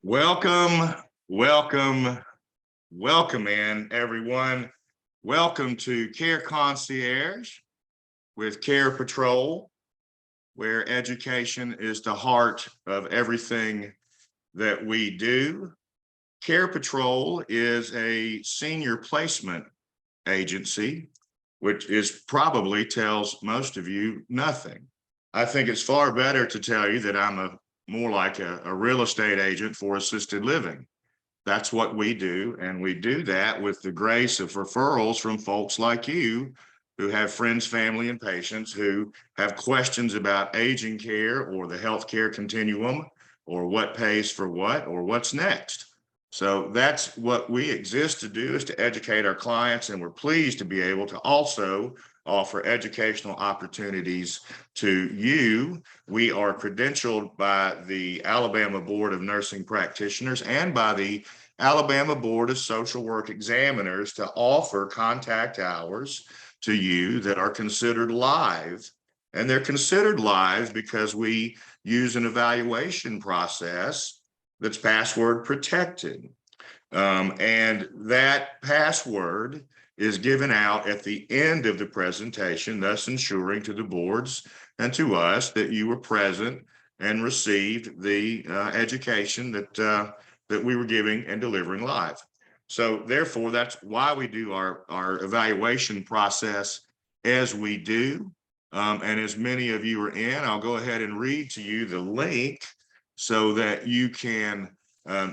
Welcome, welcome, welcome in everyone. Welcome to Care Concierge with CarePatrol, where education is the heart of everything that we do. CarePatrol is a senior placement agency, which is probably tells most of you nothing. I think it's far better to tell you that I'm more like a real estate agent for assisted living. That's what we do. And we do that with the grace of referrals from folks like you who have friends, family, and patients who have questions about aging care or the healthcare continuum or what pays for what or what's next. So that's what we exist to do, is to educate our clients. And we're pleased to be able to also offer educational opportunities to you. We are credentialed by the Alabama Board of Nursing Practitioners and by the Alabama Board of Social Work Examiners to offer contact hours to you that are considered live. And they're considered live because we use an evaluation process that's password protected. And that password is given out at the end of the presentation, thus ensuring to the boards and to us that you were present and received the education that we were giving and delivering live. So therefore, that's why we do our evaluation process as we do. And as many of you are in, I'll go ahead and read to you the link so that you can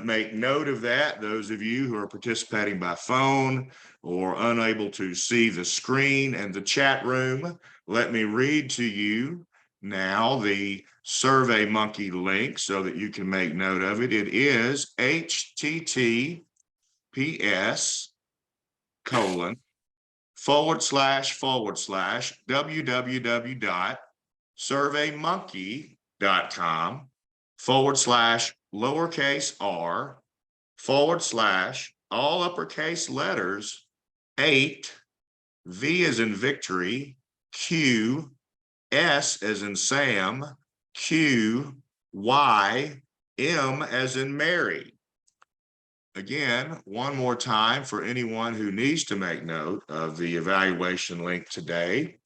make note of that. Those of you who are participating by phone or unable to see the screen and the chat room, let me read to you now the SurveyMonkey link so that you can make note of it. It is https://www.surveymonkey.com/lowercase r/all uppercase letters 8 V as in Victory, Q, S as in Sam, Q, Y, M as in Mary. Again, one more time for anyone who needs to make note of the evaluation link today.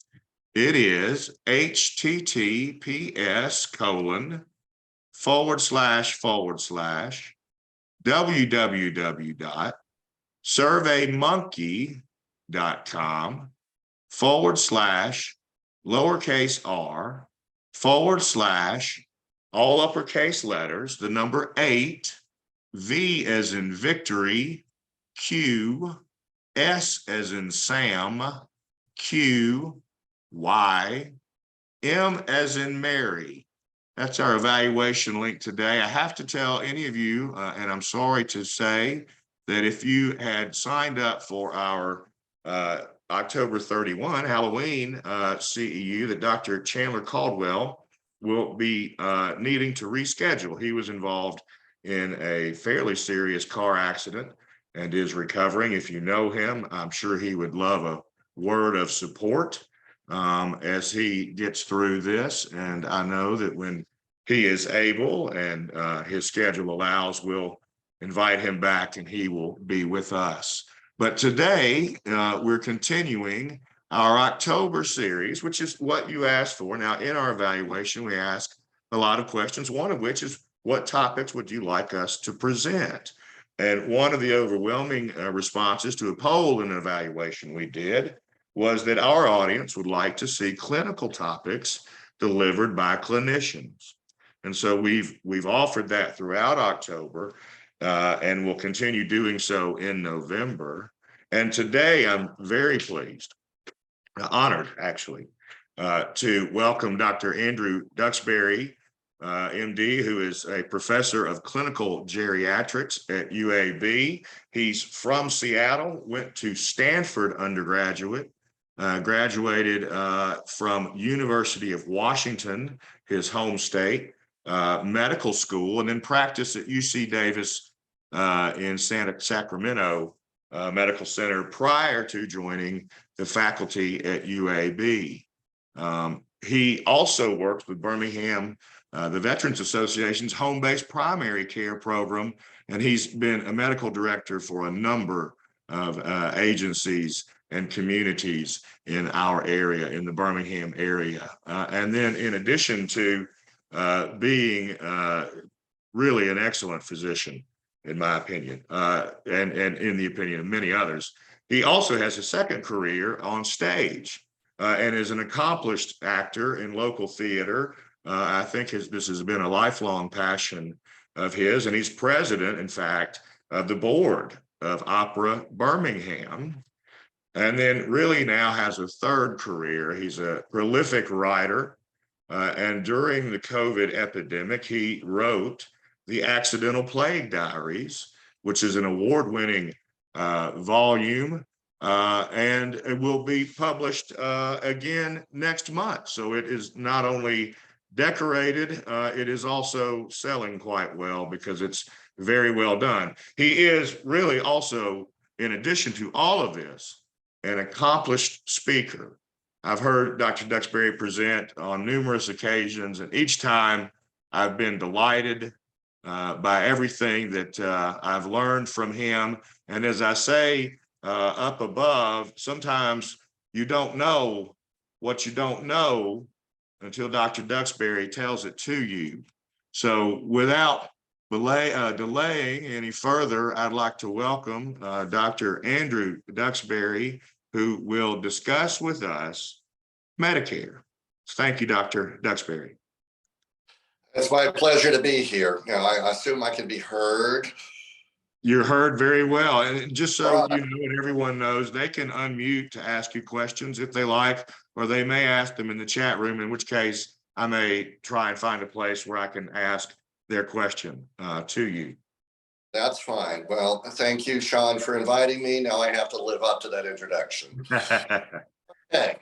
It is https://www.surveymonkey.com/lowercase r/all uppercase letters, the number 8, V as in Victory, Q, S as in Sam, Q, Y, M as in Mary. That's our evaluation link today. I have to tell any of you, and I'm sorry to say, that if you had signed up for our October 31 Halloween CEU, that Dr. Chandler Caldwell will be needing to reschedule. He was involved in a fairly serious car accident and is recovering. If you know him, I'm sure he would love a word of support as he gets through this. And I know that when he is able and his schedule allows, we'll invite him back and he will be with us. But today we're continuing our October series, which is what you asked for. Now, in our evaluation, we ask a lot of questions, one of which is, what topics would you like us to present? And one of the overwhelming responses to a poll and evaluation we did was that our audience would like to see clinical topics delivered by clinicians. And so we've offered that throughout October and will continue doing so in November. And today I'm very pleased, honored actually, to welcome Dr. Andrew Duxbury, MD, who is a professor of clinical geriatrics at UAB. He's from Seattle, went to Stanford undergraduate, graduated from University of Washington, his home state, medical school, and then practiced at UC Davis in Sacramento Medical Center prior to joining the faculty at UAB. He also worked with Birmingham the Veterans Association's home-based primary care program, and he's been a medical director for a number of agencies and communities in our area, in the Birmingham area. And then in addition to being really an excellent physician, in my opinion, and in the opinion of many others, he also has a second career on stage and is an accomplished actor in local theater. I think this has been a lifelong passion of his, and he's president, in fact, of the board of Opera Birmingham. And then really now has a third career. He's a prolific writer. And during the COVID epidemic, he wrote The Accidental Plague Diaries, which is an award-winning volume, and it will be published again next month. So it is not only decorated, it is also selling quite well because it's very well done. He is really also, in addition to all of this, an accomplished speaker. I've heard Dr. Duxbury present on numerous occasions, and each time I've been delighted by everything that I've learned from him. And as I say up above, sometimes you don't know what you don't know until Dr. Duxbury tells it to you. So without delaying any further, I'd like to welcome Dr. Andrew Duxbury, who will discuss with us Medicare. Thank you, Dr. Duxbury. It's my pleasure to be here. I assume I can be heard. You're heard very well. And just so you know, and everyone knows, they can unmute to ask you questions if they like, or they may ask them in the chat room, in which case I may try and find a place where I can ask their question to you. That's fine. Well, thank you, Sean, for inviting me. Now I have to live up to that introduction. Okay.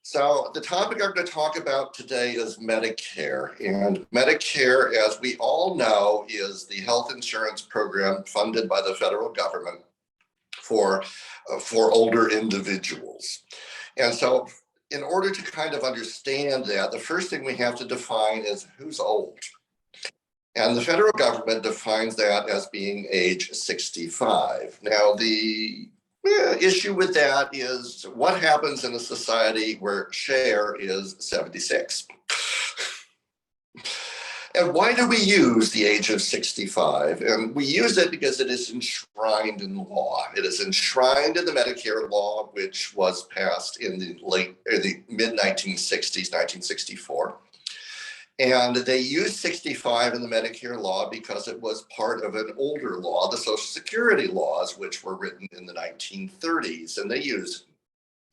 So the topic I'm going to talk about today is Medicare. And Medicare, as we all know, is the health insurance program funded by the federal government for older individuals. And so in order to kind of understand that, the first thing we have to define is who's old. And the federal government defines that as being age 65. Now, the issue with that is what happens in a society where share is 76. And why do we use the age of 65? And we use it because it is enshrined in law. It is enshrined in the Medicare law, which was passed in the mid-1960s, 1964. And they used 65 in the Medicare law because it was part of an older law, the Social Security laws, which were written in the 1930s. And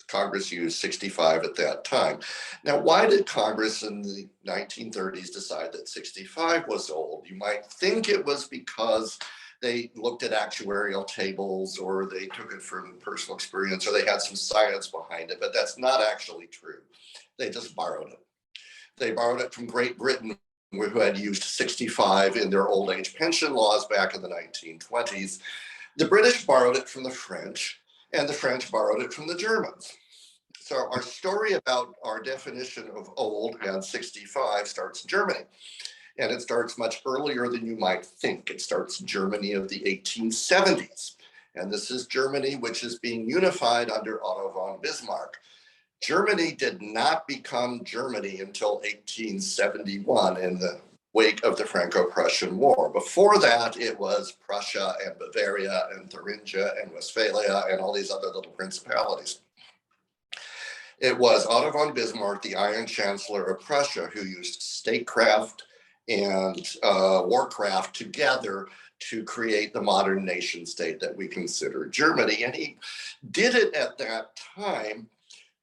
Congress used 65 at that time. Now, why did Congress in the 1930s decide that 65 was old? You might think it was because they looked at actuarial tables, or they took it from personal experience, or they had some science behind it, but that's not actually true. They just borrowed it. They borrowed it from Great Britain, who had used 65 in their old age pension laws back in the 1920s. The British borrowed it from the French, and the French borrowed it from the Germans. So our story about our definition of old and 65 starts in Germany. And it starts much earlier than you might think. It starts in Germany of the 1870s. And this is Germany, which is being unified under Otto von Bismarck. Germany did not become Germany until 1871 in the wake of the Franco-Prussian War. Before that, it was Prussia and Bavaria and Thuringia and Westphalia and all these other little principalities. It was Otto von Bismarck, the Iron Chancellor of Prussia, who used statecraft and warcraft together to create the modern nation state that we consider Germany. And he did it at that time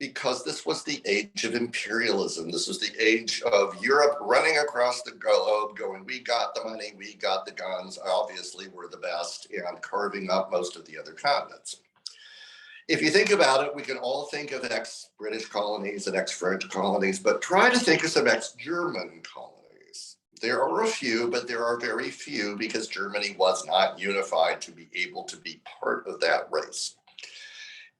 because this was the age of imperialism. This was the age of Europe running across the globe going, we got the money, we got the guns, obviously we're the best, and carving up most of the other continents. If you think about it, we can all think of ex-British colonies and ex-French colonies, but try to think of some ex-German colonies. There are a few, but there are very few because Germany was not unified to be able to be part of that race.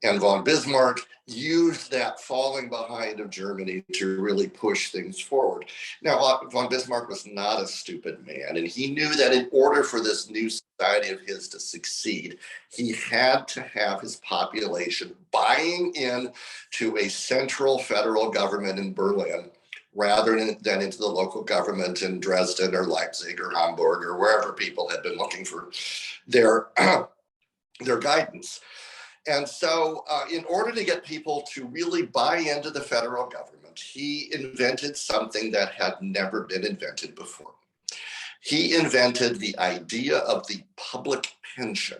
And von Bismarck used that falling behind of Germany to really push things forward. Now, von Bismarck was not a stupid man, and he knew that in order for this new society of his to succeed, he had to have his population buying in to a central federal government in Berlin rather than into the local government in Dresden or Leipzig or Hamburg or wherever people had been looking for their their guidance. And so, in order to get people to really buy into the federal government, he invented something that had never been invented before. He invented the idea of the public pension,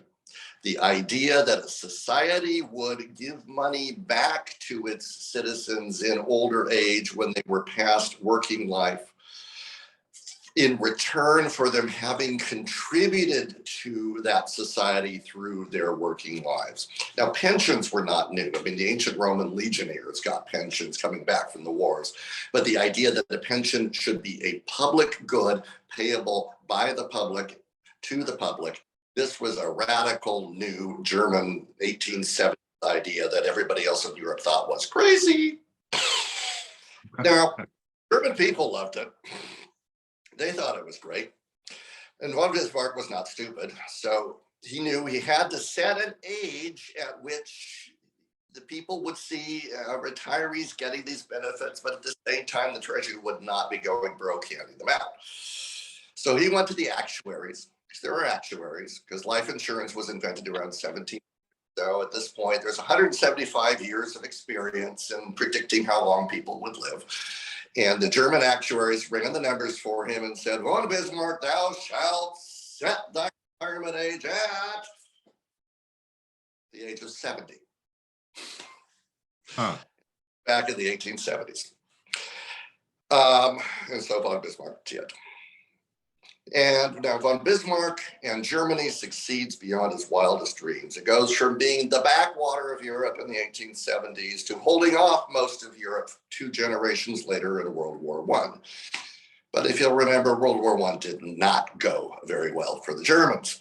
the idea that a society would give money back to its citizens in older age when they were past working life, in return for them having contributed to that society through their working lives. Now, pensions were not new. I mean, the ancient Roman legionnaires got pensions coming back from the wars. But the idea that the pension should be a public good payable by the public to the public, this was a radical new German 1870s idea that everybody else in Europe thought was crazy. Now, German people loved it. They thought it was great. And von Bismarck was not stupid. So he knew he had to set an age at which the people would see retirees getting these benefits, but at the same time, the treasury would not be going broke handing them out. So he went to the actuaries, because there were actuaries, because life insurance was invented around 17. So at this point, there's 175 years of experience in predicting how long people would live. And the German actuaries ran the numbers for him and said, von Bismarck, thou shalt set thy retirement age at the age of 70. Back in the 1870s. And so von Bismarck did. And now von Bismarck and Germany succeeds beyond his wildest dreams. It goes from being the backwater of Europe in the 1870s to holding off most of Europe 2 generations later in World War I. But if you'll remember, World War I did not go very well for the Germans.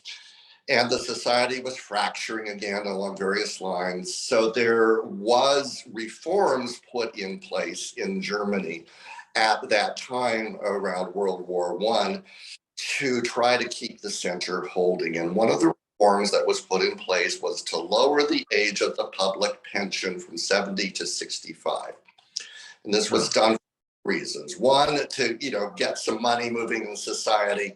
And the society was fracturing again along various lines. So there was reforms put in place in Germany at that time around World War I to try to keep the center holding. And one of the reforms that was put in place was to lower the age of the public pension from 70 to 65. And this was done for reasons. One, to get some money moving in society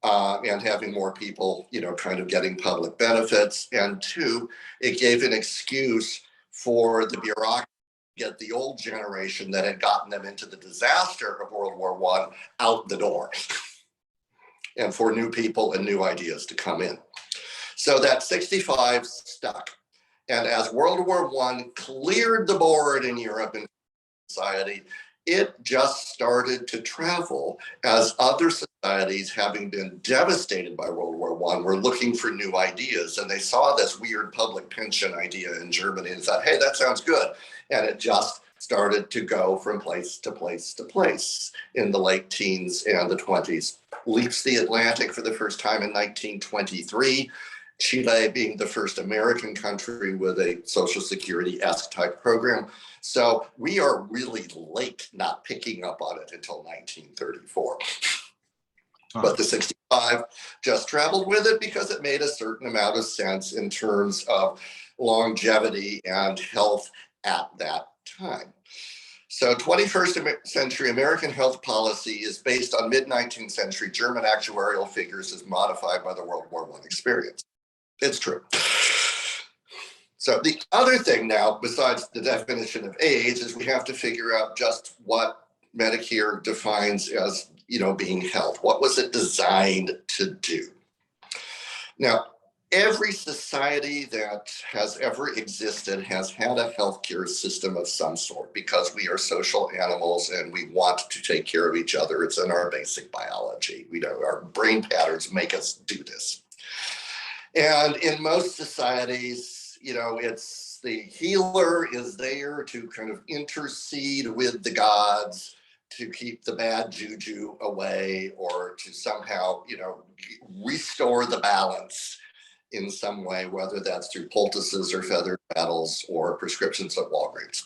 and having more people, kind of getting public benefits. And 2, it gave an excuse for the bureaucracy to get the old generation that had gotten them into the disaster of World War I out the door. And for new people and new ideas to come in. So that 65 stuck. And as World War I cleared the board in Europe and society, it just started to travel as other societies, having been devastated by World War I, were looking for new ideas. And they saw this weird public pension idea in Germany and thought, hey, that sounds good. And it just started to go from place to place to place in the late teens and the 20s. Leaps the Atlantic for the first time in 1923, Chile being the first American country with a Social Security-esque type program. So we are really late not picking up on it until 1934. But the 65 just traveled with it because it made a certain amount of sense in terms of longevity and health at that time. So 21st century American health policy is based on mid-19th century German actuarial figures as modified by the World War I experience. It's true. So the other thing now, besides the definition of age, is we have to figure out just what Medicare defines as, being health. What was it designed to do? Now, every society that has ever existed has had a healthcare system of some sort because we are social animals and we want to take care of each other. It's in our basic biology. Our brain patterns make us do this. And in most societies, it's the healer is there to kind of intercede with the gods to keep the bad juju away or to somehow, restore the balance in some way, whether that's through poultices or feathered battles or prescriptions at Walgreens.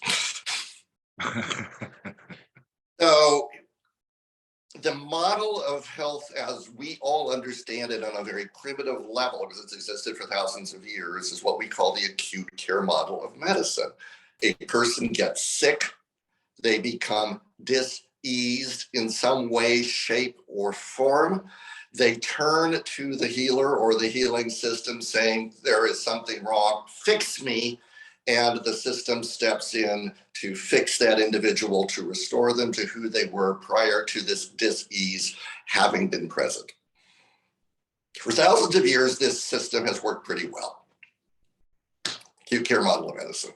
So the model of health as we all understand it on a very primitive level, because it's existed for thousands of years, is what we call the acute care model of medicine. A person gets sick, they become diseased in some way, shape, or form. They turn to the healer or the healing system saying, there is something wrong, fix me. And the system steps in to fix that individual, to restore them to who they were prior to this dis-ease having been present. For thousands of years, this system has worked pretty well. Acute care model of medicine.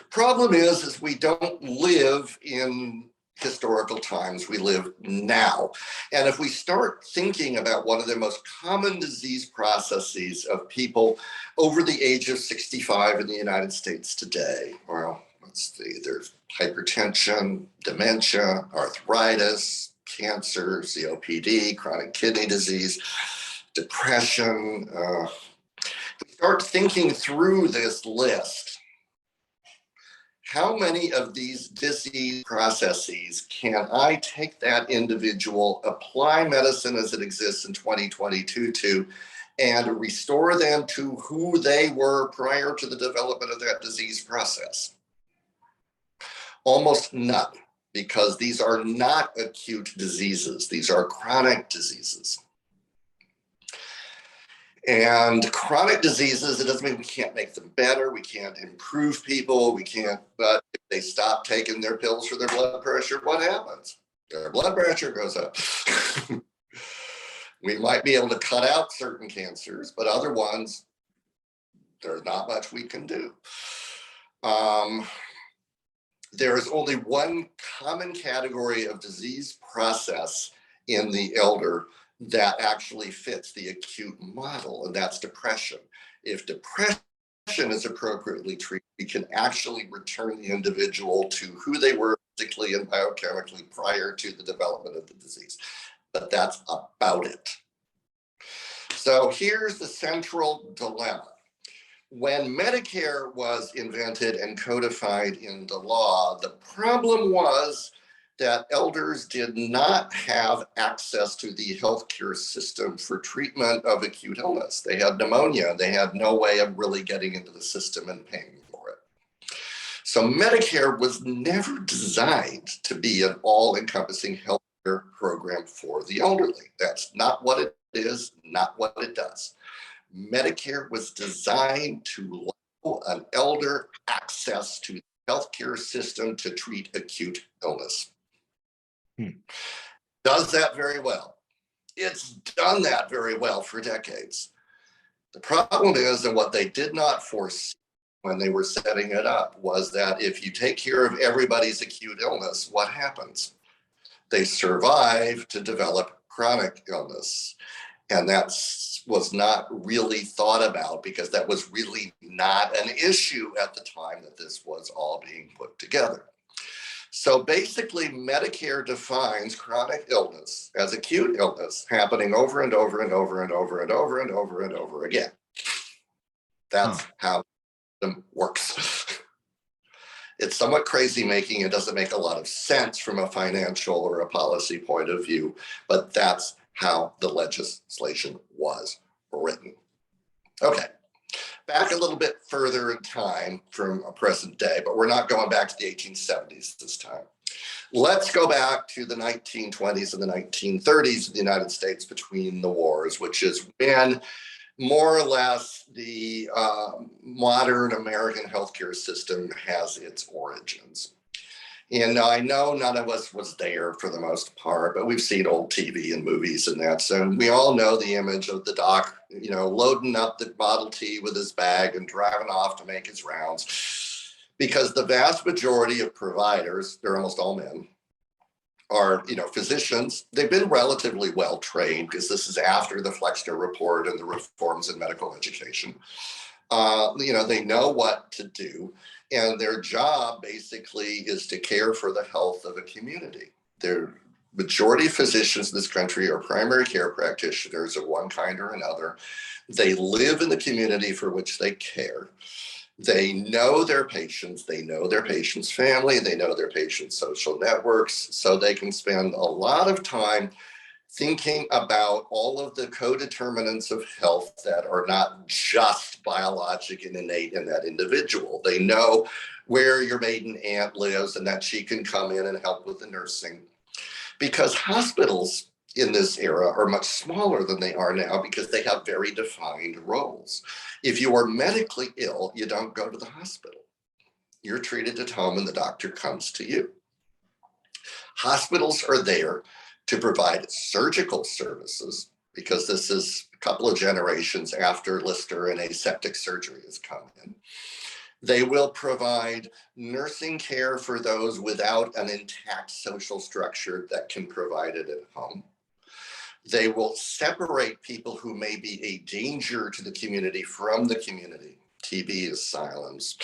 Problem is we don't live in historical times, we live now. And if we start thinking about one of the most common disease processes of people over the age of 65 in the United States today, well, let's see, there's hypertension, dementia, arthritis, cancer, COPD, chronic kidney disease, depression. Start thinking through this list. How many of these disease processes can I take that individual, apply medicine as it exists in 2022 to, and restore them to who they were prior to the development of that disease process? Almost none, because these are not acute diseases. These are chronic diseases. And chronic diseases, it doesn't mean we can't make them better, we can't improve people, we can't, but if they stop taking their pills for their blood pressure, what happens? Their blood pressure goes up. We might be able to cut out certain cancers, but other ones, there's not much we can do. There is only one common category of disease process in the elder that actually fits the acute model, and that's depression. If depression is appropriately treated, we can actually return the individual to who they were physically and biochemically prior to the development of the disease. But that's about it. So here's the central dilemma. When Medicare was invented and codified in the law, the problem was that elders did not have access to the healthcare system for treatment of acute illness. They had pneumonia. They had no way of really getting into the system and paying for it. So Medicare was never designed to be an all-encompassing healthcare program for the elderly. That's not what it is, not what it does. Medicare was designed to allow an elder access to the healthcare system to treat acute illness. Does that very well. It's done that very well for decades. The problem is, and what they did not foresee when they were setting it up, was that if you take care of everybody's acute illness, what happens? They survive to develop chronic illness. And that was not really thought about, because that was really not an issue at the time that this was all being put together. So basically, Medicare defines chronic illness as acute illness happening over and over and over and over and over and over and over again. That's how it works. It's somewhat crazy making. It doesn't make a lot of sense from a financial or a policy point of view, but that's how the legislation was written. Okay. Back a little bit further in time from a present day, but we're not going back to the 1870s this time. Let's go back to the 1920s and the 1930s in the United States between the wars, which is when more or less the modern American healthcare system has its origins. And I know none of us was there for the most part, but we've seen old TV and movies and that. So we all know the image of the doc, loading up the Model T with his bag and driving off to make his rounds. Because the vast majority of providers, they're almost all men, are, physicians. They've been relatively well trained, because this is after the Flexner Report and the reforms in medical education. They know what to do. And their job basically is to care for the health of a community. majority of physicians in this country are primary care practitioners of one kind or another. They live in the community for which they care. They know their patients, they know their patient's family, they know their patient's social networks, so they can spend a lot of time thinking about all of the co-determinants of health that are not just biologic and innate in that individual. They know where your maiden aunt lives and that she can come in and help with the nursing. Because hospitals in this era are much smaller than they are now because they have very defined roles. If you are medically ill, you don't go to the hospital. You're treated at home and the doctor comes to you. Hospitals are there to provide surgical services because this is a couple of generations after Lister and aseptic surgery has come in. They will provide nursing care for those without an intact social structure that can provide it at home. They will separate people who may be a danger to the community from the community. TB, asylums,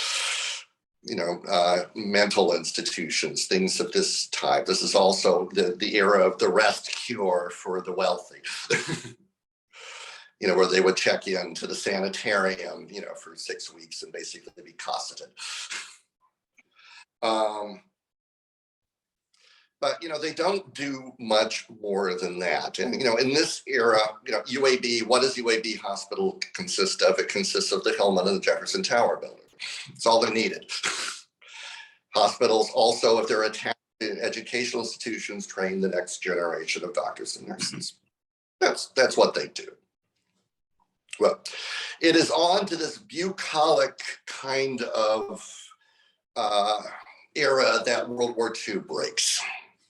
mental institutions, things of this type. This is also the era of the rest cure for the wealthy. Where they would check into the sanitarium, for 6 weeks and basically be cosseted. But, they don't do much more than that. And, in this era, UAB, what does UAB hospital consist of? It consists of the Hillman and the Jefferson Tower building. It's all they needed. Hospitals also, if they're attached to educational institutions, train the next generation of doctors and nurses. That's what they do. Well, it is on to this bucolic kind of era that World War II breaks.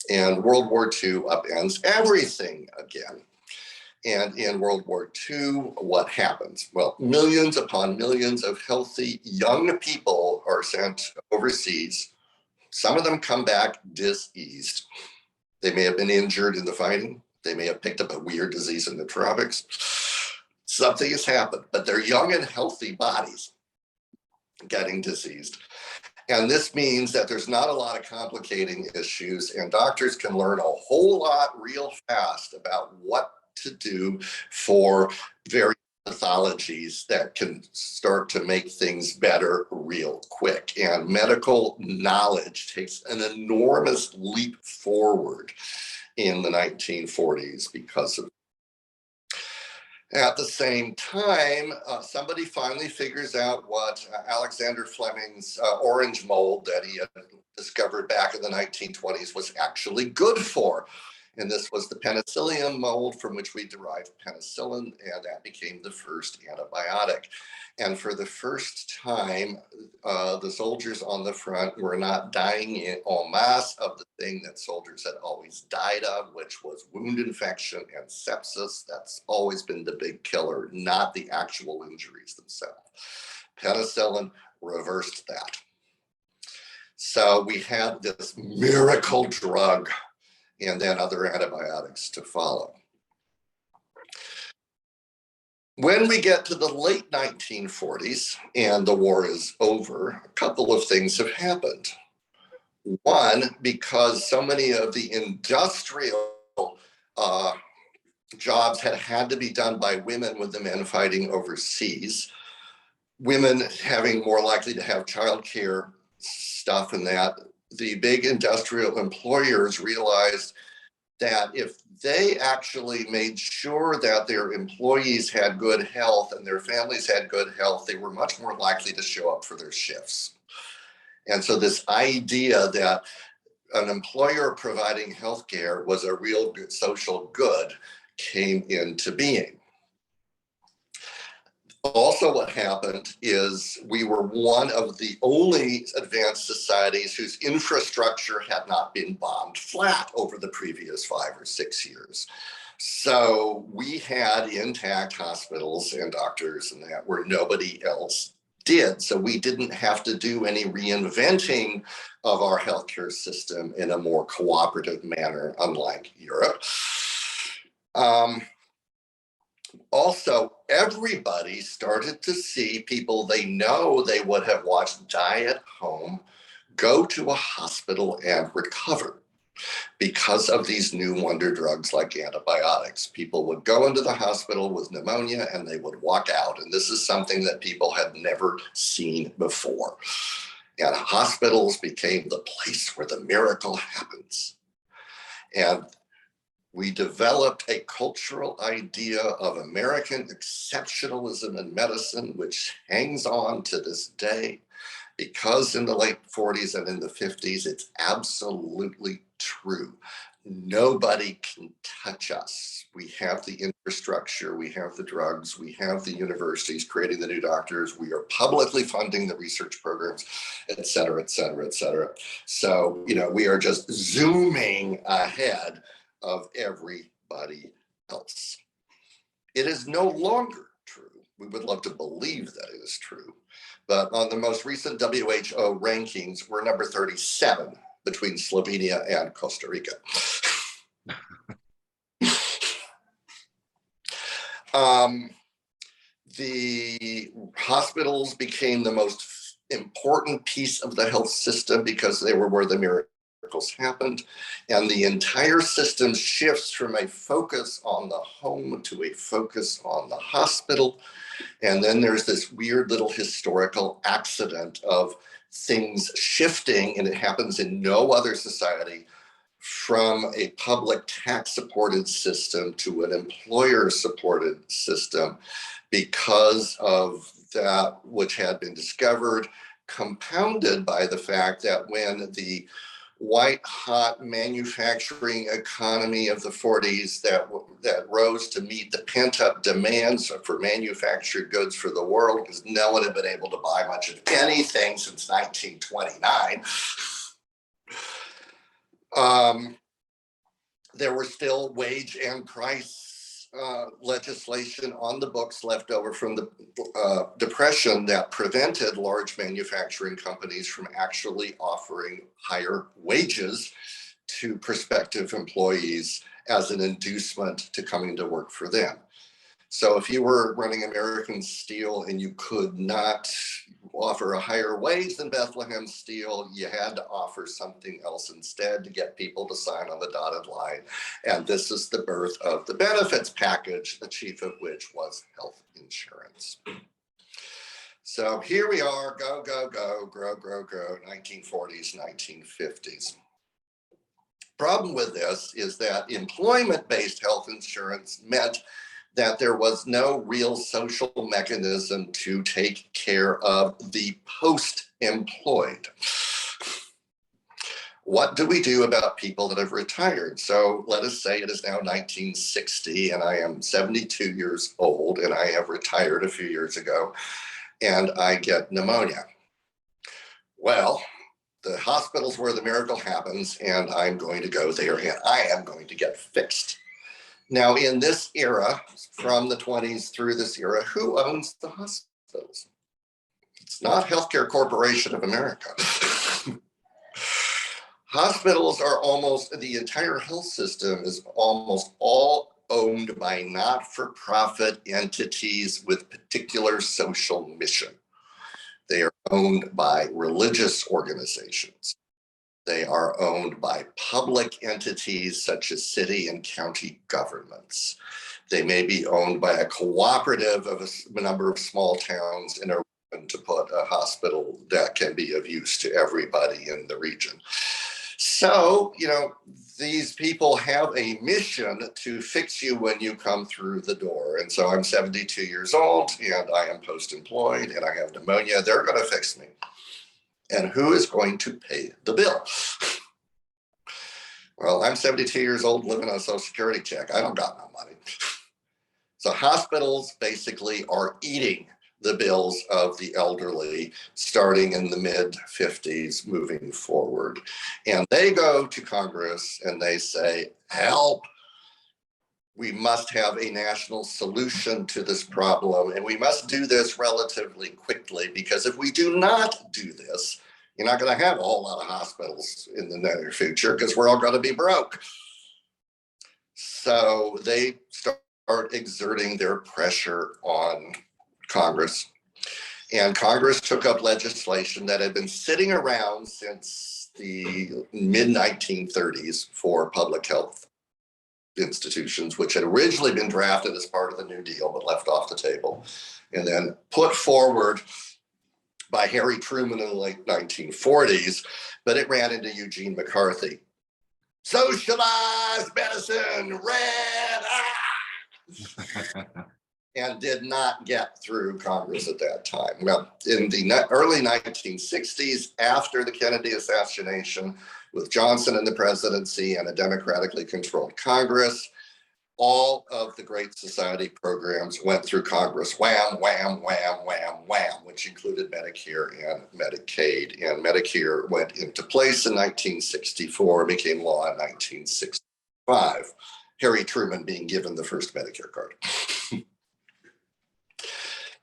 And World War II upends everything again. And in World War II, what happens? Well, millions upon millions of healthy young people are sent overseas. Some of them come back diseased. They may have been injured in the fighting. They may have picked up a weird disease in the tropics. Something has happened, but they're young and healthy bodies getting diseased. And this means that there's not a lot of complicating issues, and doctors can learn a whole lot real fast about what to do for various pathologies that can start to make things better real quick. And medical knowledge takes an enormous leap forward in the 1940s because of. At the same time, somebody finally figures out what Alexander Fleming's orange mold that he had discovered back in the 1920s was actually good for. And this was the penicillium mold from which we derived penicillin, and that became the first antibiotic. And for the first time, the soldiers on the front were not dying en masse of the thing that soldiers had always died of, which was wound infection and sepsis. That's always been the big killer, not the actual injuries themselves. Penicillin reversed that. So we had this miracle drug and then other antibiotics to follow. When we get to the late 1940s and the war is over, a couple of things have happened. One, because so many of the industrial jobs had to be done by women with the men fighting overseas, women having more likely to have childcare stuff and that, the big industrial employers realized that if they actually made sure that their employees had good health and their families had good health, they were much more likely to show up for their shifts. And so this idea that an employer providing healthcare was a real good social good came into being. Also, what happened is we were one of the only advanced societies whose infrastructure had not been bombed flat over the previous 5 or 6 years. So we had intact hospitals and doctors and that where nobody else did. So we didn't have to do any reinventing of our healthcare system in a more cooperative manner, unlike Europe. Also, everybody started to see people they know they would have watched die at home, go to a hospital and recover. because of these new wonder drugs like antibiotics. People would go into the hospital with pneumonia and they would walk out. And this is something that people had never seen before. And hospitals became the place where the miracle happens. And we developed a cultural idea of American exceptionalism in medicine, which hangs on to this day, because in the late 40s and in the 50s, it's absolutely true. Nobody can touch us. We have the infrastructure, we have the drugs, we have the universities creating the new doctors, we are publicly funding the research programs, et cetera, et cetera, et cetera. So, we are just zooming ahead of everybody else. It is no longer true. We would love to believe that it is true. But on the most recent WHO rankings, we're number 37 between Slovenia and Costa Rica. The hospitals became the most important piece of the health system because they were where the miracles happened. And the entire system shifts from a focus on the home to a focus on the hospital. And then there's this weird little historical accident of things shifting, and it happens in no other society, from a public tax-supported system to an employer-supported system because of that which had been discovered, compounded by the fact that when the white-hot manufacturing economy of the 40s that rose to meet the pent-up demands for manufactured goods for the world, because no one had been able to buy much of anything since 1929. There were still wage and price legislation on the books left over from the Depression that prevented large manufacturing companies from actually offering higher wages to prospective employees as an inducement to coming to work for them. So if you were running American Steel and you could not offer a higher wage than Bethlehem Steel, you had to offer something else instead to get people to sign on the dotted line. And this is the birth of the benefits package, the chief of which was health insurance. So here we are, go, go, go, grow, grow, grow, 1940s, 1950s. Problem with this is that employment-based health insurance meant that there was no real social mechanism to take care of the post-employed. What do we do about people that have retired? So let us say it is now 1960 and I am 72 years old and I have retired a few years ago and I get pneumonia. Well, the hospital's where the miracle happens and I'm going to go there and I am going to get fixed. Now, in this era, from the 20s through this era, who owns the hospitals? It's not Healthcare Corporation of America. Hospitals are the entire health system is almost all owned by not-for-profit entities with particular social mission. They are owned by religious organizations. They are owned by public entities such as city and county governments. They may be owned by a cooperative of a number of small towns in a region to put a hospital that can be of use to everybody in the region. So, these people have a mission to fix you when you come through the door. And so I'm 72 years old and I am post-employed and I have pneumonia. They're going to fix me. And who is going to pay the bill? Well, I'm 72 years old living on a Social Security check. I don't got no money. So hospitals basically are eating the bills of the elderly starting in the mid 50s moving forward. And they go to Congress and they say, help. We must have a national solution to this problem, and we must do this relatively quickly, because if we do not do this, you're not going to have a whole lot of hospitals in the near future because we're all going to be broke. So they start exerting their pressure on Congress. And Congress took up legislation that had been sitting around since the mid-1930s for public health institutions, which had originally been drafted as part of the New Deal, but left off the table, and then put forward by Harry Truman in the late 1940s, but it ran into Eugene McCarthy. Socialized medicine, red, and did not get through Congress at that time. Well, in the early 1960s, after the Kennedy assassination, with Johnson in the presidency and a democratically controlled Congress, all of the Great Society programs went through Congress, wham, wham, wham, wham, wham, which included Medicare and Medicaid. And Medicare went into place in 1964, became law in 1965. Harry Truman being given the first Medicare card.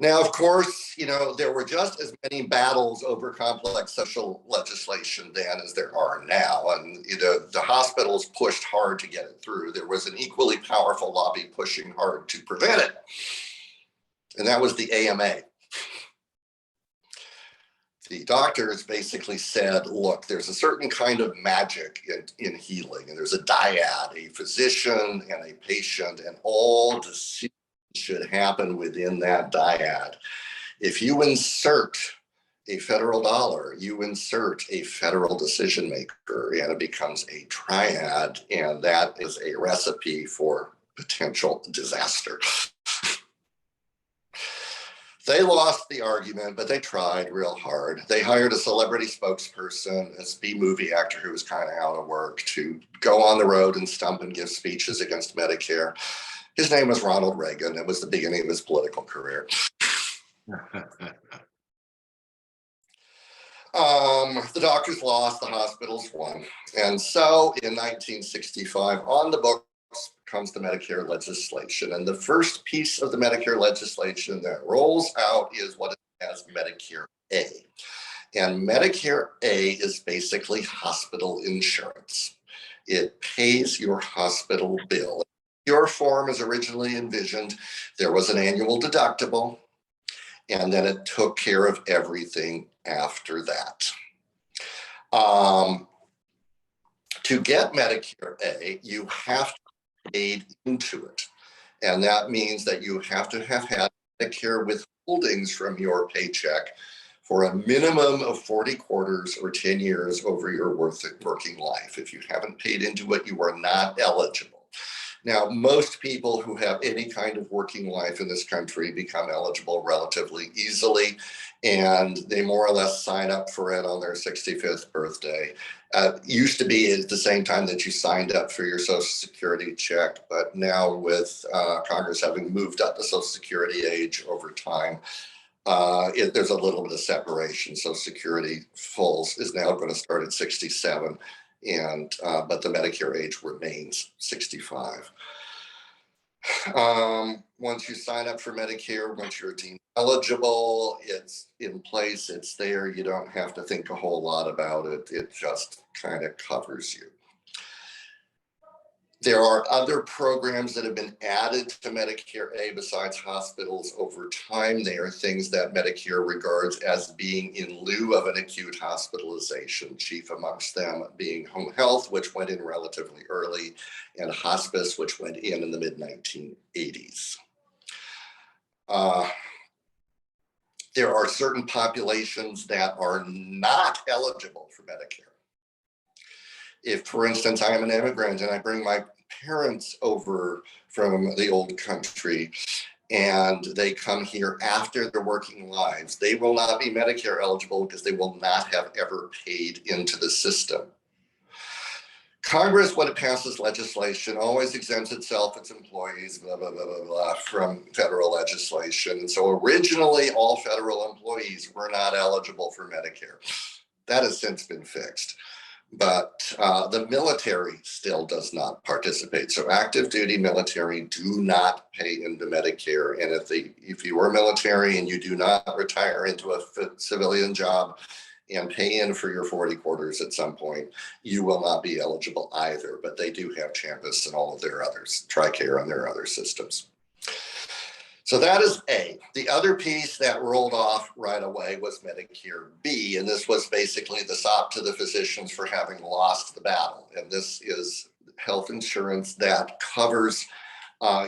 Now, of course, there were just as many battles over complex social legislation then as there are now. And, the hospitals pushed hard to get it through. There was an equally powerful lobby pushing hard to prevent it. And that was the AMA. The doctors basically said, look, there's a certain kind of magic in healing. And there's a dyad, a physician and a patient, and all decisions should happen within that dyad. If you insert a federal dollar, you insert a federal decision maker, and it becomes a triad, and that is a recipe for potential disaster. They lost the argument, but they tried real hard. They hired a celebrity spokesperson, a B-movie actor who was kind of out of work, to go on the road and stump and give speeches against Medicare. His name was Ronald Reagan. It was the beginning of his political career. The doctors lost, the hospitals won. And so in 1965, on the books comes the Medicare legislation. And the first piece of the Medicare legislation that rolls out is what is known as Medicare A. And Medicare A is basically hospital insurance. It pays your hospital bill. Your form is originally envisioned, there was an annual deductible, and then it took care of everything after that. To get Medicare A, you have to be paid into it. And that means that you have to have had Medicare withholdings from your paycheck for a minimum of 40 quarters or 10 years over your working life. If you haven't paid into it, you are not eligible. Now, most people who have any kind of working life in this country become eligible relatively easily, and they more or less sign up for it on their 65th birthday. Used to be at the same time that you signed up for your Social Security check, but now with Congress having moved up the Social Security age over time, there's a little bit of separation. Social Security fulls is now going to start at 67. But the Medicare age remains 65. Once you sign up for Medicare, once you're deemed eligible, it's in place, it's there. You don't have to think a whole lot about it. It just kind of covers you. There are other programs that have been added to Medicare A besides hospitals over time. They are things that Medicare regards as being in lieu of an acute hospitalization, chief amongst them being home health, which went in relatively early, and hospice, which went in the mid-1980s. There are certain populations that are not eligible for Medicare. If, for instance, I am an immigrant and I bring my parents over from the old country and they come here after their working lives, they will not be Medicare eligible because they will not have ever paid into the system. Congress, when it passes legislation, always exempts itself, its employees, blah, blah, blah, blah, blah, from federal legislation. And so originally, all federal employees were not eligible for Medicare. That has since been fixed. But the military still does not participate. So active duty military do not pay into Medicare. And if you are military and you do not retire into a civilian job and pay in for your 40 quarters at some point, you will not be eligible either. But they do have Champus and all of their others, TRICARE and their other systems. So that is A. The other piece that rolled off right away was Medicare B, and this was basically the sop to the physicians for having lost the battle. And this is health insurance that covers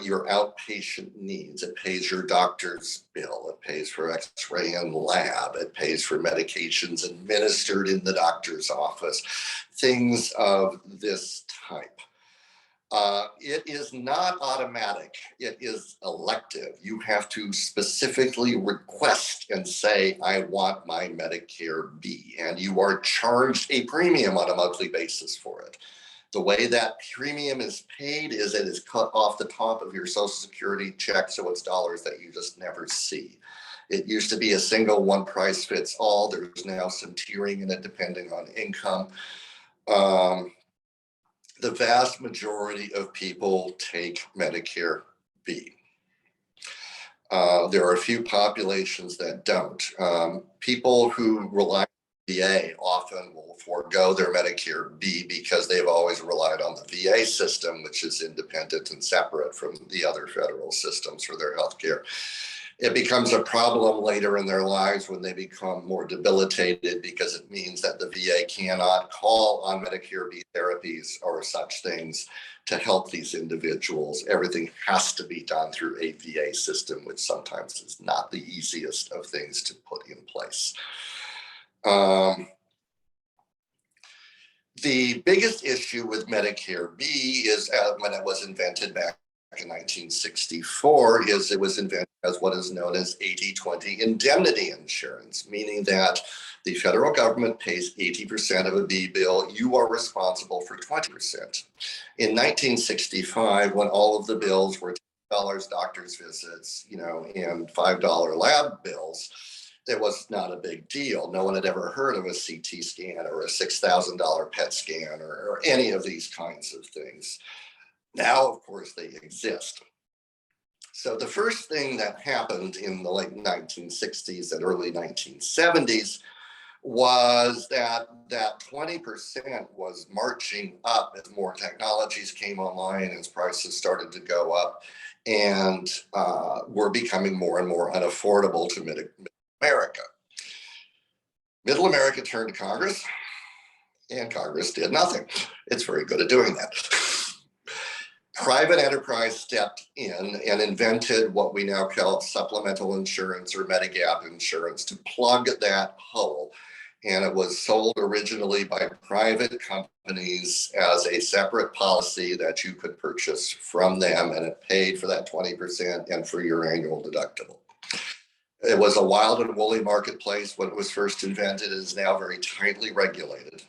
your outpatient needs. It pays your doctor's bill. It pays for x-ray and lab. It pays for medications administered in the doctor's office, things of this type. It is not automatic. It is elective. You have to specifically request and say, I want my Medicare B, and you are charged a premium on a monthly basis for it. The way that premium is paid is it is cut off the top of your Social Security check, so it's dollars that you just never see. It used to be a single one price fits all. There's now some tiering in it depending on income. The vast majority of people take Medicare B. There are a few populations that don't. People who rely on the VA often will forego their Medicare B because they've always relied on the VA system, which is independent and separate from the other federal systems for their health care. It becomes a problem later in their lives when they become more debilitated because it means that the VA cannot call on Medicare B therapies or such things to help these individuals. Everything has to be done through a VA system, which sometimes is not the easiest of things to put in place. The biggest issue with Medicare B is when it was invented back in 1964, is it was invented as what is known as 80-20 indemnity insurance, meaning that the federal government pays 80% of a B bill, you are responsible for 20%. In 1965, when all of the bills were $10 doctor's visits, and $5 lab bills, it was not a big deal. No one had ever heard of a CT scan or a $6,000 PET scan or any of these kinds of things. Now, of course, they exist. So the first thing that happened in the late 1960s and early 1970s was that 20% was marching up as more technologies came online, as prices started to go up, and were becoming more and more unaffordable to middle America. Middle America turned to Congress, and Congress did nothing. It's very good at doing that. Private enterprise stepped in and invented what we now call supplemental insurance or Medigap insurance to plug that hole. And it was sold originally by private companies as a separate policy that you could purchase from them, and it paid for that 20% and for your annual deductible. It was a wild and woolly marketplace when it was first invented. It is now very tightly regulated.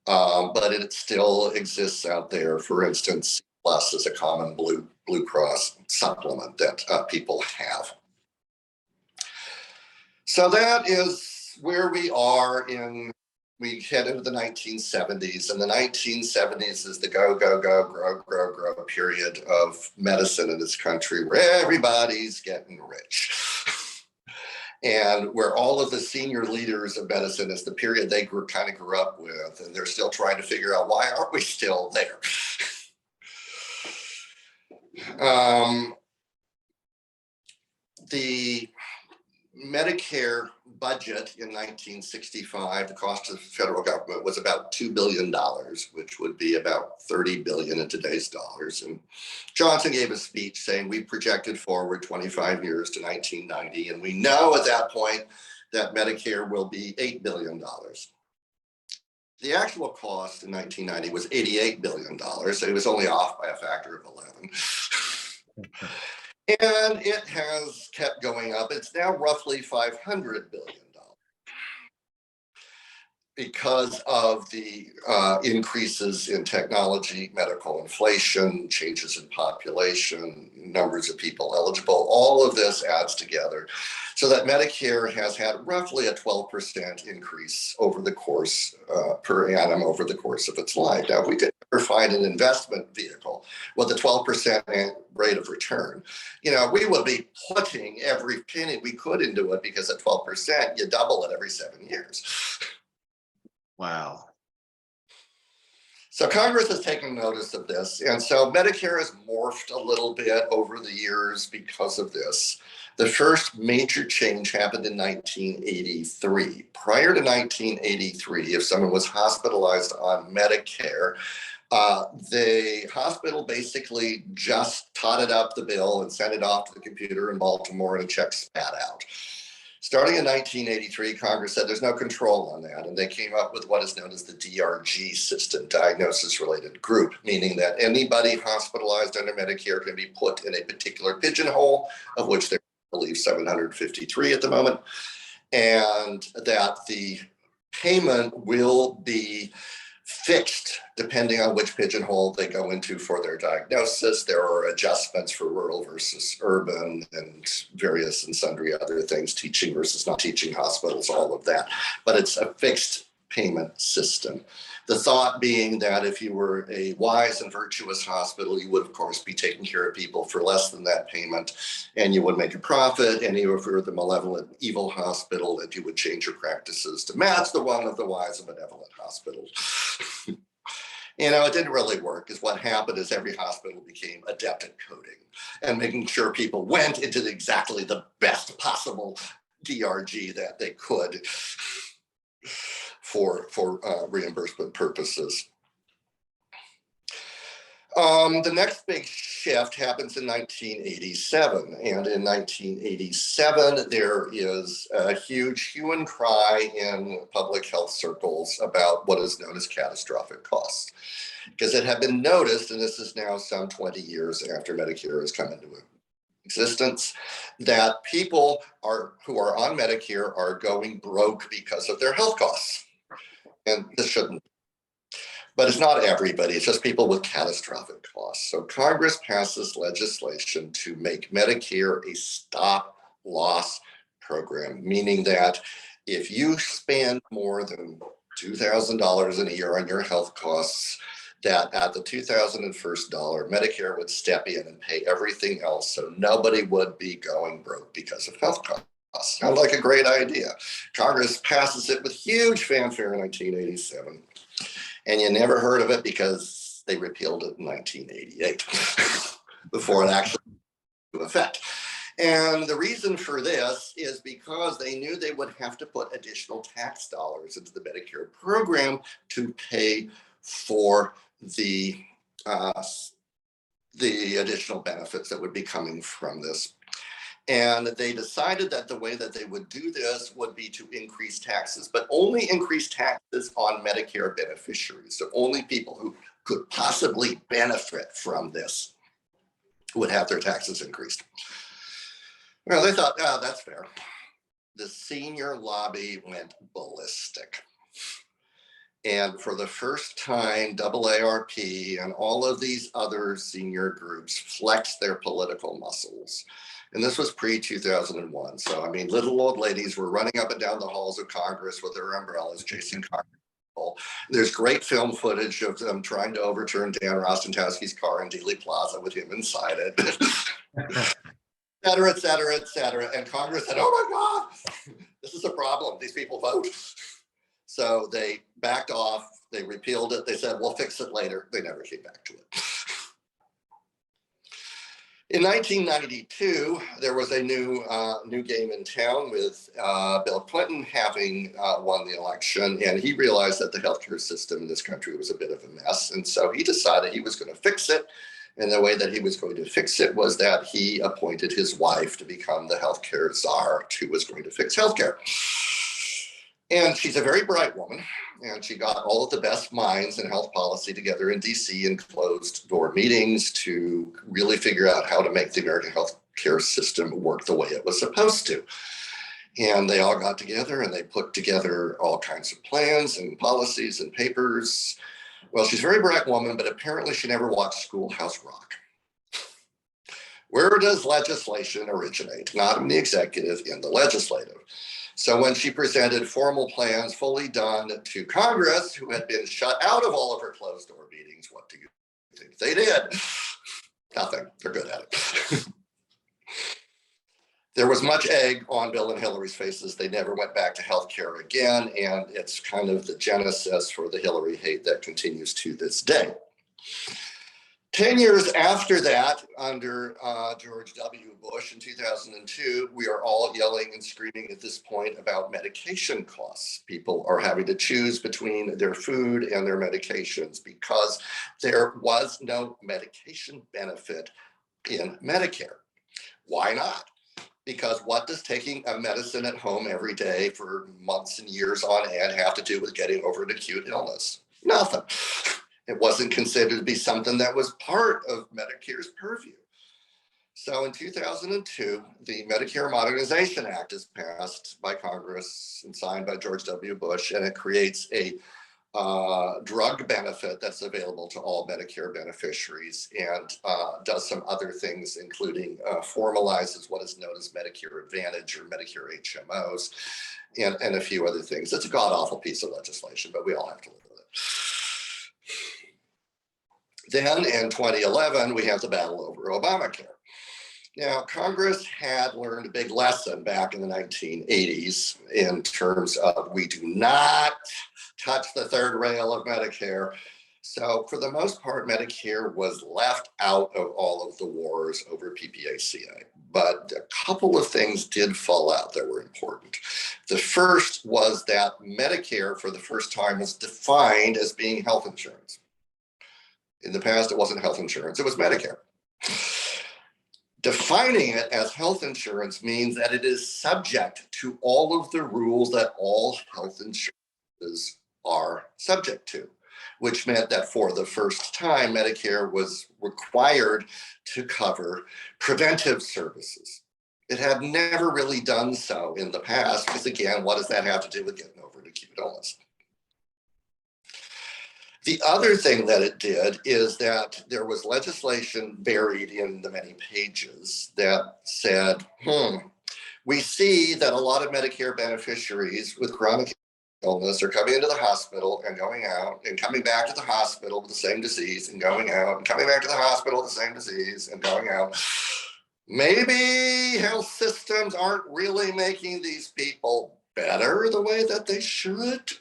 But it still exists out there. For instance, Plus is a common Blue Cross supplement that people have. So that is where we are we head into the 1970s, and the 1970s is the go, grow period of medicine in this country where everybody's getting rich. And where all of the senior leaders of medicine is the period they kind of grew up with, and they're still trying to figure out, why aren't we still there? The Medicare budget in 1965, the cost of the federal government was about $2 billion, which would be about 30 billion in today's dollars. And Johnson gave a speech saying we projected forward 25 years to 1990, and we know at that point that Medicare will be $8 billion. The actual cost in 1990 was $88 billion, so it was only off by a factor of 11. And it has kept going up. It's now roughly $500 billion because of the increases in technology, medical inflation, changes in population, numbers of people eligible. All of this adds together so that Medicare has had roughly a 12% increase over the course per annum over the course of its life. Now, if we could ever find an investment vehicle with a 12% rate of return, we would be putting every penny we could into it, because at 12%, you double it every 7 years. Wow. So Congress has taken notice of this. And so Medicare has morphed a little bit over the years because of this. The first major change happened in 1983. Prior to 1983, if someone was hospitalized on Medicare, the hospital basically just totted up the bill and sent it off to the computer in Baltimore and a check spat out. Starting in 1983, Congress said there's no control on that, and they came up with what is known as the DRG system, diagnosis-related group, meaning that anybody hospitalized under Medicare can be put in a particular pigeonhole, of which there are, I believe, 753 at the moment, and that the payment will be fixed depending on which pigeonhole they go into for their diagnosis. There are adjustments for rural versus urban and various and sundry other things, teaching versus not teaching hospitals, all of that. But it's a fixed payment system. The thought being that if you were a wise and virtuous hospital, you would, of course, be taking care of people for less than that payment, and you would make a profit. And if you were the malevolent, evil hospital, that you would change your practices to match the one of the wise and benevolent hospitals. It didn't really work, because what happened is every hospital became adept at coding and making sure people went into exactly the best possible DRG that they could for reimbursement purposes. The next big shift happens in 1987. And in 1987, there is a huge hue and cry in public health circles about what is known as catastrophic costs. Because it had been noticed, and this is now some 20 years after Medicare has come into existence, that people who are on Medicare are going broke because of their health costs. And this shouldn't. But it's not everybody, it's just people with catastrophic costs. So Congress passes legislation to make Medicare a stop-loss program, meaning that if you spend more than $2,000 in a year on your health costs, that at the $2,001st dollar, Medicare would step in and pay everything else, so nobody would be going broke because of health costs. Sounds like a great idea. Congress passes it with huge fanfare in 1987. And you never heard of it because they repealed it in 1988 before it actually took effect. And the reason for this is because they knew they would have to put additional tax dollars into the Medicare program to pay for the additional benefits that would be coming from this. And they decided that the way that they would do this would be to increase taxes, but only increase taxes on Medicare beneficiaries. So only people who could possibly benefit from this would have their taxes increased. Well, they thought, oh, that's fair. The senior lobby went ballistic. And for the first time, AARP and all of these other senior groups flexed their political muscles. And this was pre-2001. So, I mean, little old ladies were running up and down the halls of Congress with their umbrellas, chasing Congress. There's great film footage of them trying to overturn Dan Rostentowski's car in Dealey Plaza with him inside it, et cetera, et cetera, et cetera. And Congress said, oh my God, this is a problem. These people vote. So they backed off, they repealed it. They said, we'll fix it later. They never came back to it. In 1992, there was a new game in town with Bill Clinton having won the election, and he realized that the healthcare system in this country was a bit of a mess. And so he decided he was going to fix it. And the way that he was going to fix it was that he appointed his wife to become the healthcare czar, who was going to fix healthcare. And she's a very bright woman, and she got all of the best minds in health policy together in DC in closed door meetings to really figure out how to make the American healthcare system work the way it was supposed to. And they all got together and they put together all kinds of plans and policies and papers. Well, she's a very bright woman, but apparently she never watched Schoolhouse Rock. Where does legislation originate? Not in the executive, in the legislative. So when she presented formal plans fully done to Congress, who had been shut out of all of her closed door meetings, what do you think they did? Nothing. They're good at it. There was much egg on Bill and Hillary's faces. They never went back to healthcare again, and it's kind of the genesis for the Hillary hate that continues to this day. 10 years after that, under George W. Bush in 2002, we are all yelling and screaming at this point about medication costs. People are having to choose between their food and their medications because there was no medication benefit in Medicare. Why not? Because what does taking a medicine at home every day for months and years on end have to do with getting over an acute illness? Nothing. It wasn't considered to be something that was part of Medicare's purview. So in 2002, the Medicare Modernization Act is passed by Congress and signed by George W. Bush, and it creates a drug benefit that's available to all Medicare beneficiaries, and does some other things, including formalizes what is known as Medicare Advantage or Medicare HMOs, and a few other things. It's a god-awful piece of legislation, but we all have to live with it. Then in 2011, we have the battle over Obamacare. Now, Congress had learned a big lesson back in the 1980s in terms of we do not touch the third rail of Medicare. So for the most part, Medicare was left out of all of the wars over PPACA. But a couple of things did fall out that were important. The first was that Medicare, for the first time, was defined as being health insurance. In the past, it wasn't health insurance, it was Medicare. Defining it as health insurance means that it is subject to all of the rules that all health insurances are subject to, which meant that for the first time, Medicare was required to cover preventive services. It had never really done so in the past, because again, what does that have to do with getting over an acute illness? The other thing that it did is that there was legislation buried in the many pages that said, we see that a lot of Medicare beneficiaries with chronic illness are coming into the hospital and going out and coming back to the hospital with the same disease and going out and coming back to the hospital with the same disease and going out. Maybe health systems aren't really making these people better the way that they should.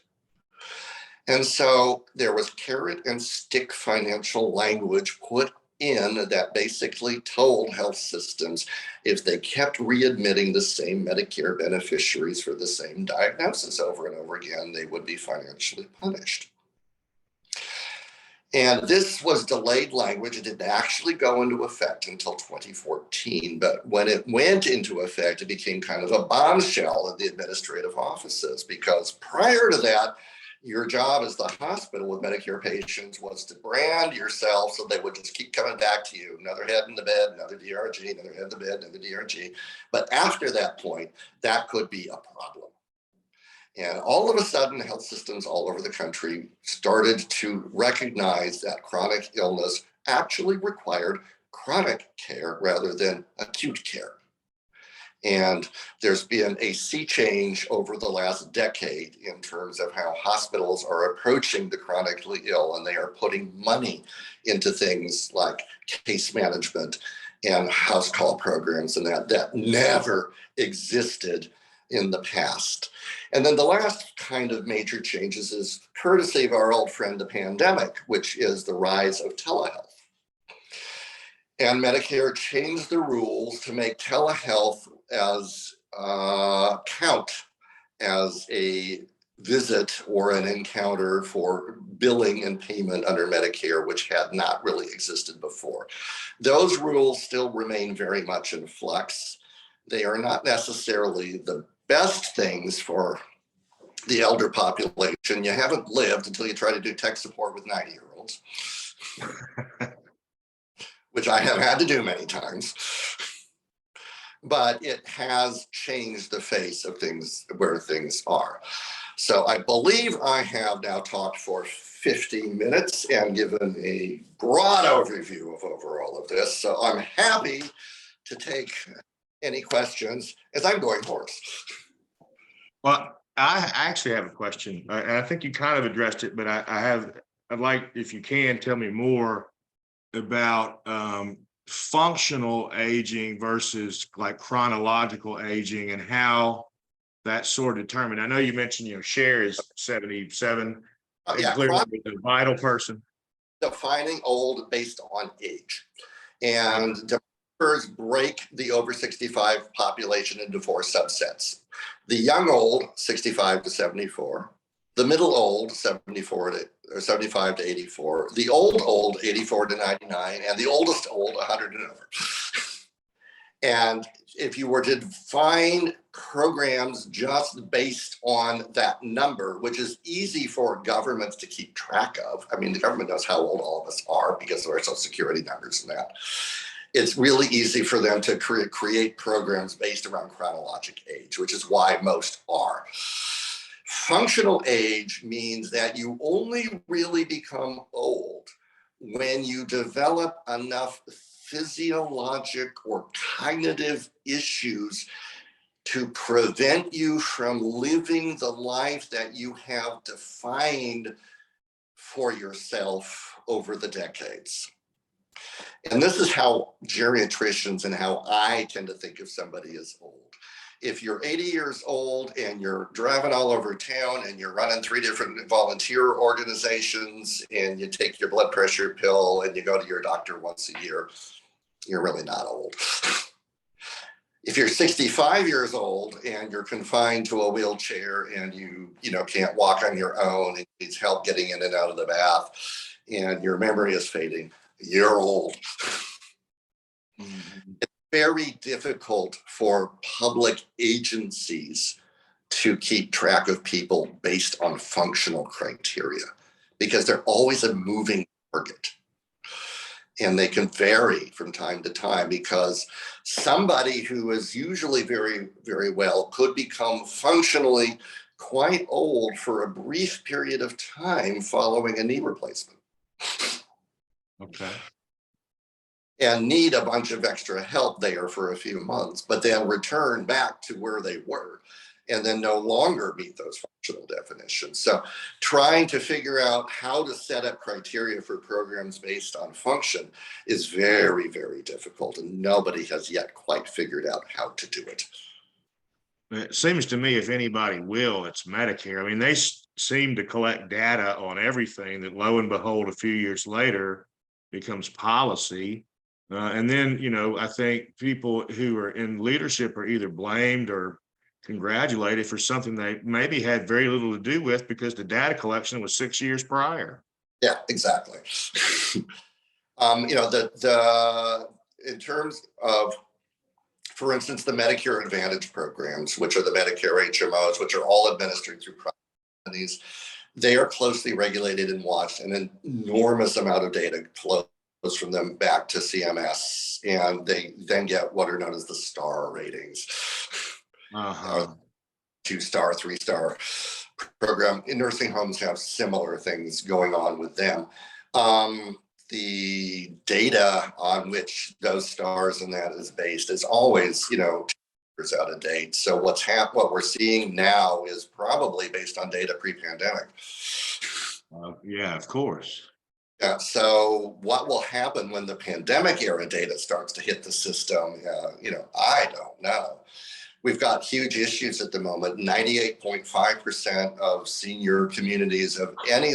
And so there was carrot and stick financial language put in that basically told health systems if they kept readmitting the same Medicare beneficiaries for the same diagnosis over and over again, they would be financially punished. And this was delayed language. It didn't actually go into effect until 2014. But when it went into effect, it became kind of a bombshell in the administrative offices, because prior to that, your job as the hospital with Medicare patients was to brand yourself so they would just keep coming back to you. Another head in the bed, another DRG, another head in the bed, another DRG. But after that point, that could be a problem. And all of a sudden, health systems all over the country started to recognize that chronic illness actually required chronic care rather than acute care. And there's been a sea change over the last decade in terms of how hospitals are approaching the chronically ill, and they are putting money into things like case management and house call programs and that never existed in the past. And then the last kind of major changes is courtesy of our old friend, the pandemic, which is the rise of telehealth. And Medicare changed the rules to make telehealth as count as a visit or an encounter for billing and payment under Medicare, which had not really existed before. Those rules still remain very much in flux. They are not necessarily the best things for the elder population. You haven't lived until you try to do tech support with 90-year-olds. Which I have had to do many times, but it has changed the face of things where things are. So I believe I have now talked for 50 minutes and given a broad overview of overall of this. So I'm happy to take any questions as I'm going hoarse. Well, I actually have a question, and I think you kind of addressed it, but I'd like, if you can, tell me more about functional aging versus like chronological aging and how that's sort of determined. I know you mentioned, Cher is 77 and Yeah, clearly a vital person. defining old based on age. And developers break the over 65 population into four subsets. The young old, 65 to 74, the middle old, 74 to or 75 to 84, the old, 84 to 99, and the oldest old, 100 and over. And if you were to define programs just based on that number, which is easy for governments to keep track of. I mean, the government knows how old all of us are because of our social security numbers and that. It's really easy for them to create programs based around chronologic age, which is why most are. Functional age means that you only really become old when you develop enough physiologic or cognitive issues to prevent you from living the life that you have defined for yourself over the decades. And this is how geriatricians and how I tend to think of somebody as old. If you're 80 years old and you're driving all over town and you're running 3 different volunteer organizations and you take your blood pressure pill and you go to your doctor once a year, you're really not old. If you're 65 years old and you're confined to a wheelchair and you can't walk on your own and needs help getting in and out of the bath and your memory is fading, you're old. Mm-hmm. It's very difficult for public agencies to keep track of people based on functional criteria because they're always a moving target. And they can vary from time to time because somebody who is usually very, very well could become functionally quite old for a brief period of time following a knee replacement. Okay. And need a bunch of extra help there for a few months, but then return back to where they were and then no longer meet those functional definitions. So trying to figure out how to set up criteria for programs based on function is very, very difficult. And nobody has yet quite figured out how to do it. It seems to me if anybody will, it's Medicare. I mean, they seem to collect data on everything that lo and behold, a few years later becomes policy. And then, I think people who are in leadership are either blamed or congratulated for something they maybe had very little to do with because the data collection was 6 years prior. Yeah, exactly. In terms of, for instance, the Medicare Advantage programs, which are the Medicare HMOs, which are all administered through private companies, they are closely regulated and watched, and an enormous amount of data flows from them back to CMS, and they then get what are known as the star ratings. 2-star, 3-star program. In nursing homes have similar things going on with them. The data on which those stars and that is based is always, years out of date. So what we're seeing now is probably based on data pre-pandemic. Yeah, of course. Yeah, so what will happen when the pandemic era data starts to hit the system? I don't know. We've got huge issues at the moment. 98.5% of senior communities of any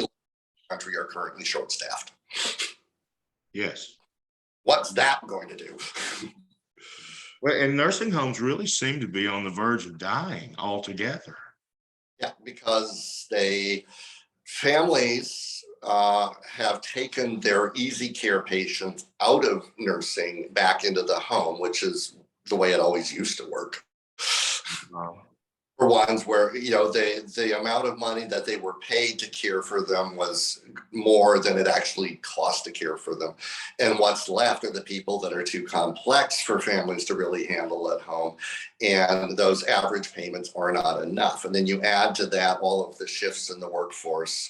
country are currently short-staffed. Yes. What's that going to do? Well, and nursing homes really seem to be on the verge of dying altogether. Yeah, because families have taken their easy care patients out of nursing back into the home, which is the way it always used to work. For ones where the amount of money that they were paid to care for them was more than it actually cost to care for them, and what's left are the people that are too complex for families to really handle at home, and those average payments are not enough. And then you add to that all of the shifts in the workforce,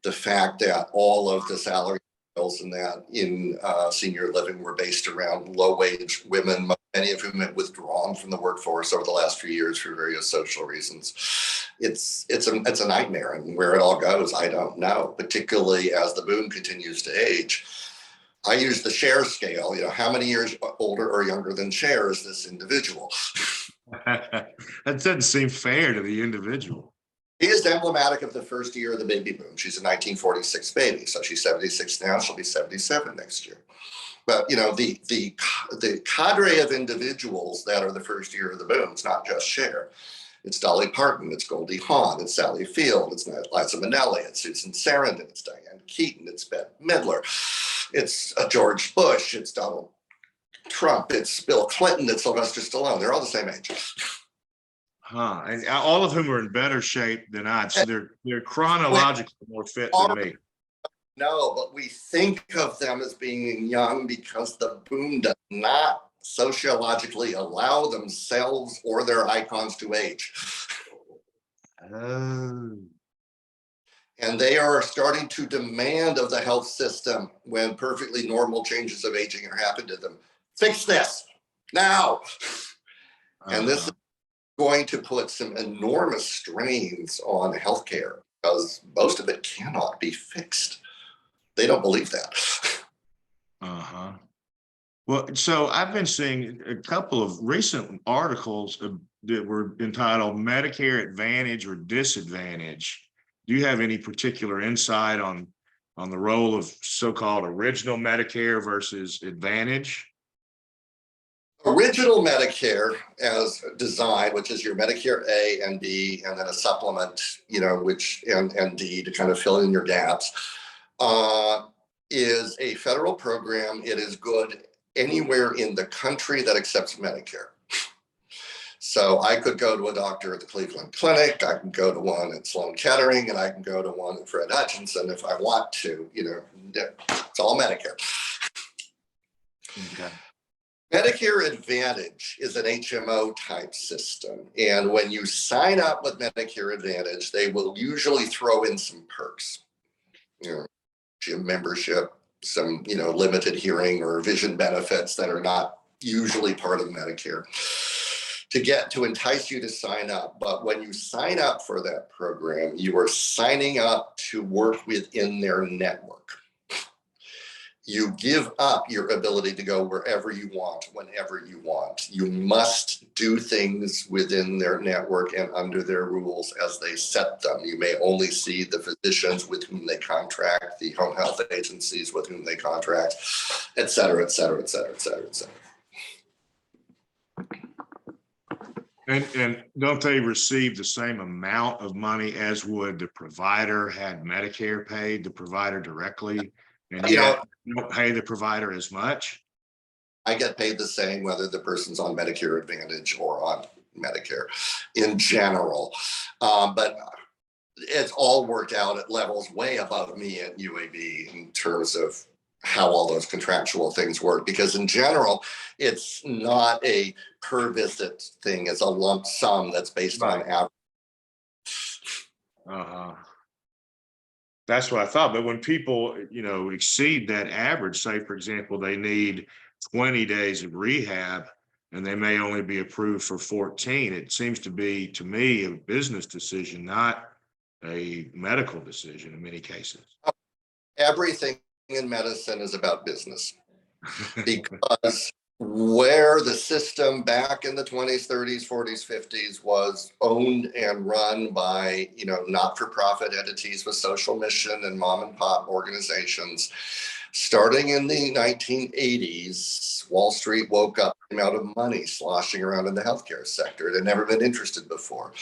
the fact that all of the salary bills and that in senior living were based around low-wage women, many of whom have withdrawn from the workforce over the last few years for various social reasons. It's a nightmare, and where it all goes, I don't know. Particularly as the boom continues to age, I use the share scale. How many years older or younger than Cher is this individual? That doesn't seem fair to the individual. He is emblematic of the first year of the baby boom. She's a 1946 baby, so she's 76 now. She'll be 77 next year. But the cadre of individuals that are the first year of the boom, it's not just Cher. It's Dolly Parton, it's Goldie Hawn, it's Sally Field, it's Liza Minnelli, it's Susan Sarandon, it's Diane Keaton, it's Bette Midler, it's George Bush, it's Donald Trump, it's Bill Clinton, it's Sylvester Stallone. They're all the same age. Huh. And all of whom are in better shape than I. So they're chronologically more fit than me. No, but we think of them as being young because the boom does not sociologically allow themselves or their icons to age. Oh. And they are starting to demand of the health system, when perfectly normal changes of aging are happening to them, fix this now. And this is going to put some enormous strains on healthcare because most of it cannot be fixed. They don't believe that. Uh-huh. Well, so I've been seeing a couple of recent articles that were entitled Medicare Advantage or Disadvantage. Do you have any particular insight on the role of so-called original Medicare versus Advantage? Original Medicare as designed, which is your Medicare A and B, and then a supplement, which and D to kind of fill in your gaps, is a federal program. It is good anywhere in the country that accepts Medicare. So I could go to a doctor at the Cleveland Clinic, I can go to one at Sloan Kettering, and I can go to one at Fred Hutchinson if I want to. It's all Medicare. Okay. Medicare Advantage is an HMO type system. And when you sign up with Medicare Advantage, they will usually throw in some perks. Gym membership, some, limited hearing or vision benefits that are not usually part of Medicare to entice you to sign up. But when you sign up for that program, you are signing up to work within their network. You give up your ability to go wherever you want, whenever you want. You must do things within their network and under their rules as they set them. You may only see the physicians with whom they contract, the home health agencies with whom they contract, et cetera, et cetera, et cetera, et cetera, et cetera. And don't they receive the same amount of money as would the provider had Medicare paid the provider directly? And yet you don't pay the provider as much? I get paid the same whether the person's on Medicare Advantage or on Medicare in general. But it's all worked out at levels way above me at UAB in terms of how all those contractual things work. Because in general, it's not a per visit thing. It's a lump sum that's based on average. That's what I thought. But when people, exceed that average, say, for example, they need 20 days of rehab and they may only be approved for 14, it seems to be, to me, a business decision, not a medical decision in many cases. Everything in medicine is about business. Because where the system back in the 20s, 30s, 40s, 50s was owned and run by, not-for-profit entities with social mission and mom and pop organizations, starting in the 1980s, Wall Street woke up the amount of money sloshing around in the healthcare sector. It had never been interested before.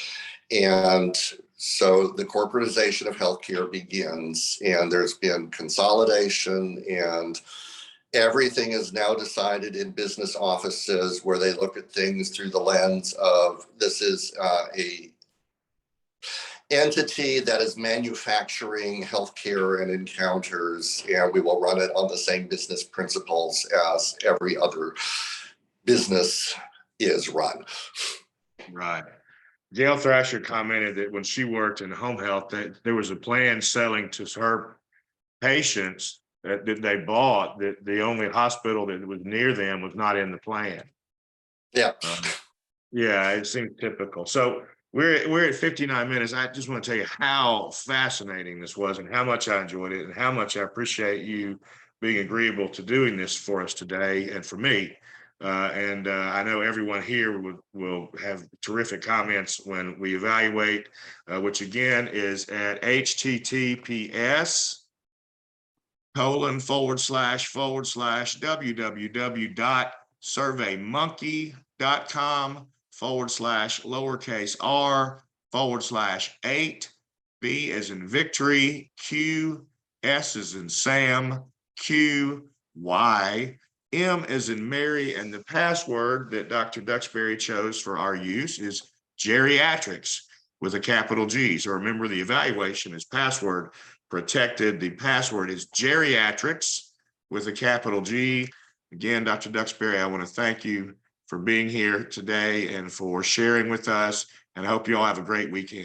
And so the corporatization of healthcare begins, and there's been consolidation, and everything is now decided in business offices where they look at things through the lens of this is a entity that is manufacturing healthcare and encounters, and we will run it on the same business principles as every other business is run. Right. Gail Thrasher commented that when she worked in home health, that there was a plan selling to her patients that they bought, that the only hospital that was near them was not in the plan. Yeah. Yeah, it seemed typical. So we're at 59 minutes. I just want to tell you how fascinating this was and how much I enjoyed it and how much I appreciate you being agreeable to doing this for us today and for me. I know everyone here will have terrific comments when we evaluate, which again is at https://www.surveymonkey.com/lowercase r/8 B as in victory, Q, S as in Sam, Q, Y, M as in Mary, and the password that Dr. Duxbury chose for our use is geriatrics with a capital G. So remember, the evaluation is password protected. The password is geriatrics with a capital G. Again, Dr. Duxbury, I want to thank you for being here today and for sharing with us, and I hope you all have a great weekend.